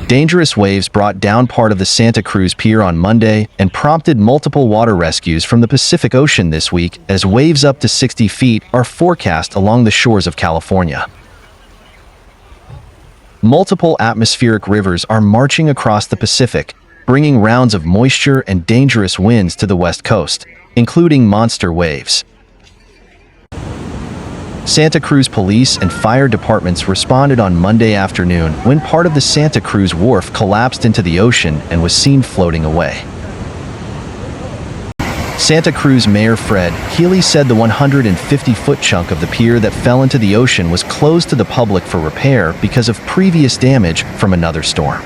Dangerous waves brought down part of the Santa Cruz Pier on Monday and prompted multiple water rescues from the Pacific Ocean this week as waves up to 60 feet are forecast along the shores of California. Multiple atmospheric rivers are marching across the Pacific, bringing rounds of moisture and dangerous winds to the West Coast, including monster waves. Santa Cruz police and fire departments responded on Monday afternoon when part of the Santa Cruz wharf collapsed into the ocean and was seen floating away. Santa Cruz Mayor Fred Healy said the 150-foot chunk of the pier that fell into the ocean was closed to the public for repair because of previous damage from another storm.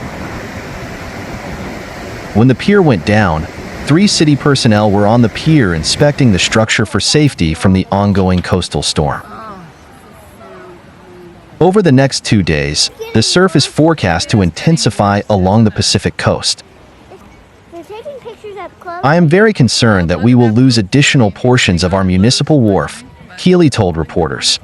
When the pier went down, 3 city personnel were on the pier inspecting the structure for safety from the ongoing coastal storm. Over the next 2 days, the surf is forecast to intensify along the Pacific coast. I am very concerned that we will lose additional portions of our municipal wharf, Healy told reporters.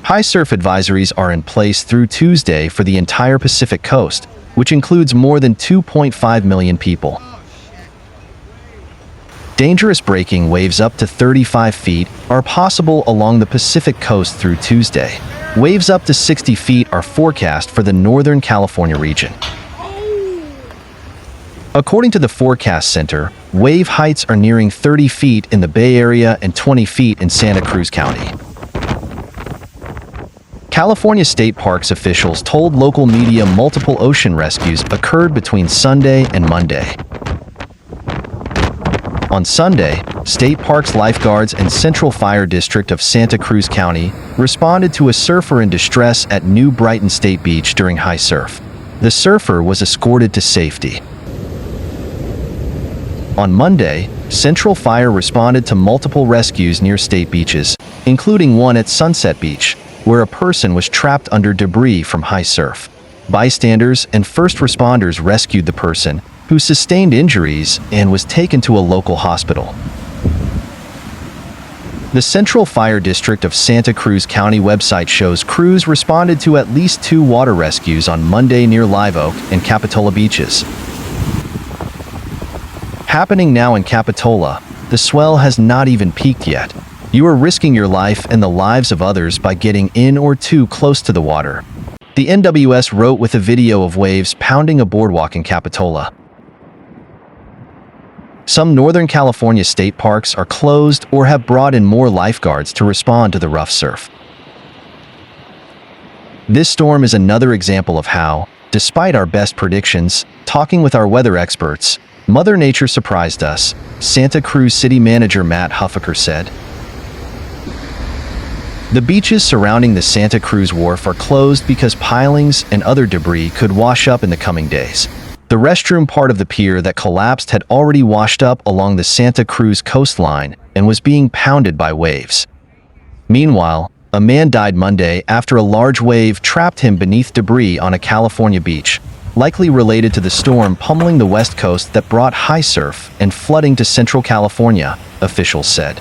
High surf advisories are in place through Tuesday for the entire Pacific coast, which includes more than 2.5 million people. Dangerous breaking waves up to 35 feet are possible along the Pacific coast through Tuesday. Waves up to 60 feet are forecast for the Northern California region. According to the Forecast Center, wave heights are nearing 30 feet in the Bay Area and 20 feet in Santa Cruz County. California state parks officials told local media multiple ocean rescues occurred between Sunday and Monday. On Sunday, state parks lifeguards and Central Fire District of Santa Cruz County responded to a surfer in distress at New Brighton State Beach during high surf. The surfer was escorted to safety. On Monday, Central Fire responded to multiple rescues near state beaches, including one at Sunset Beach, where a person was trapped under debris from high surf. Bystanders and first responders rescued the person, who sustained injuries and was taken to a local hospital. The Central Fire District of Santa Cruz County website shows crews responded to at least 2 water rescues on Monday near Live Oak and Capitola beaches. Happening now in Capitola, the swell has not even peaked yet. You are risking your life and the lives of others by getting in or too close to the water. The NWS wrote with a video of waves pounding a boardwalk in Capitola. Some Northern California state parks are closed or have brought in more lifeguards to respond to the rough surf. This storm is another example of how, despite our best predictions, talking with our weather experts, Mother Nature surprised us, Santa Cruz City Manager Matt Huffaker said. The beaches surrounding the Santa Cruz Wharf are closed because pilings and other debris could wash up in the coming days. The restroom part of the pier that collapsed had already washed up along the Santa Cruz coastline and was being pounded by waves. Meanwhile, a man died Monday after a large wave trapped him beneath debris on a California beach, likely related to the storm pummeling the west coast that brought high surf and flooding to central California, officials said.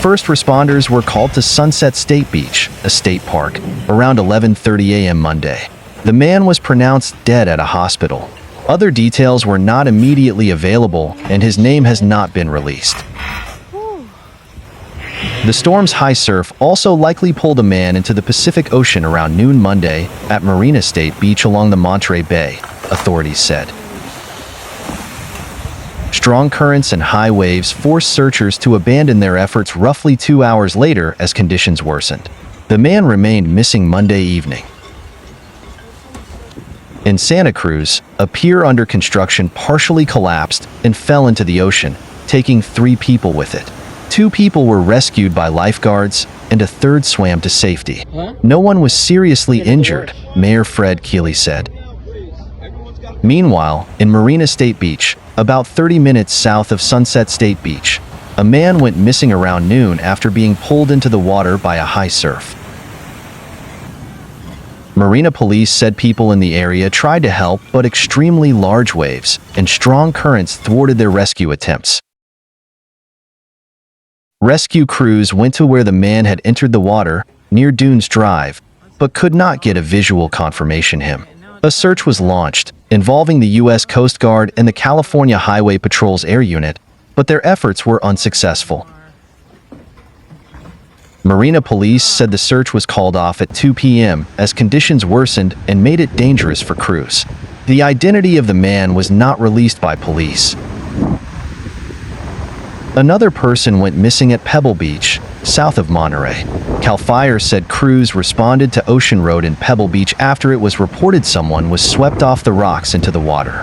First responders were called to Sunset State Beach, a state park, around 11:30 a.m. Monday. The man was pronounced dead at a hospital. Other details were not immediately available, and his name has not been released. The storm's high surf also likely pulled a man into the Pacific Ocean around noon Monday at Marina State Beach along the Monterey Bay, authorities said. Strong currents and high waves forced searchers to abandon their efforts roughly 2 hours later as conditions worsened. The man remained missing Monday evening. In Santa Cruz, a pier under construction partially collapsed and fell into the ocean, taking 3 people with it. 2 people were rescued by lifeguards, and a third swam to safety. No one was seriously injured, Mayor Fred Healy said. Meanwhile, in Marina State Beach, about 30 minutes south of Sunset State Beach, a man went missing around noon after being pulled into the water by a high surf. Marina police said people in the area tried to help, but extremely large waves and strong currents thwarted their rescue attempts. Rescue crews went to where the man had entered the water, near Dunes Drive, but could not get a visual confirmation him. A search was launched, involving the U.S. Coast Guard and the California Highway Patrol's air unit, but their efforts were unsuccessful. Marina police said the search was called off at 2 p.m. as conditions worsened and made it dangerous for Cruz. The identity of the man was not released by police. Another person went missing at Pebble Beach, south of Monterey. Cal Fire said Cruz responded to Ocean Road in Pebble Beach after it was reported someone was swept off the rocks into the water.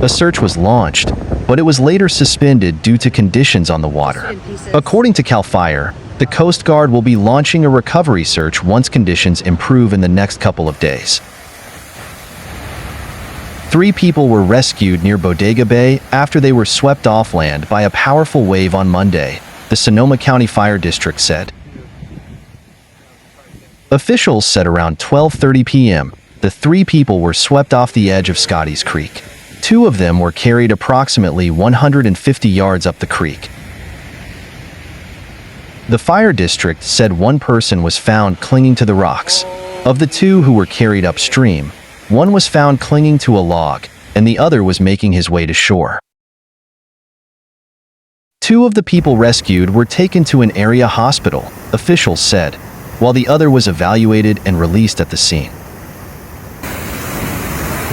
A search was launched, but it was later suspended due to conditions on the water. According to Cal Fire, the Coast Guard will be launching a recovery search once conditions improve in the next couple of days. 3 people were rescued near Bodega Bay after they were swept off land by a powerful wave on Monday, the Sonoma County Fire District said. Officials said around 12:30 p.m., the 3 people were swept off the edge of Scotty's Creek. 2 of them were carried approximately 150 yards up the creek. The fire district said 1 person was found clinging to the rocks. Of the 2 who were carried upstream, 1 was found clinging to a log, and the other was making his way to shore. 2 of the people rescued were taken to an area hospital, officials said, while the other was evaluated and released at the scene.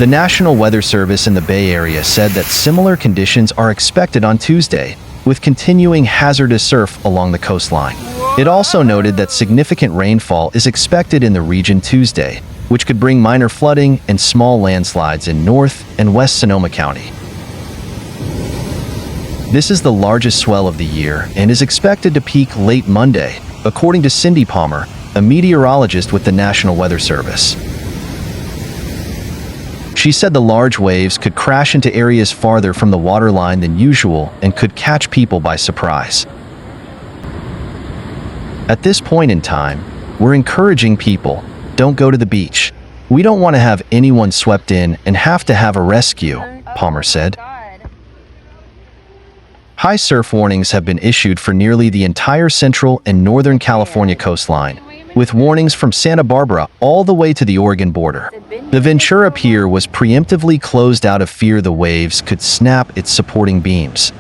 The National Weather Service in the Bay Area said that similar conditions are expected on Tuesday, with continuing hazardous surf along the coastline. It also noted that significant rainfall is expected in the region Tuesday, which could bring minor flooding and small landslides in North and West Sonoma County. This is the largest swell of the year and is expected to peak late Monday, according to Cindy Palmer, a meteorologist with the National Weather Service. She said the large waves could crash into areas farther from the waterline than usual and could catch people by surprise. At this point in time, we're encouraging people, don't go to the beach. We don't want to have anyone swept in and have to have a rescue, Palmer said. High surf warnings have been issued for nearly the entire central and northern California coastline, with warnings from Santa Barbara all the way to the Oregon border. The Ventura Pier was preemptively closed out of fear the waves could snap its supporting beams.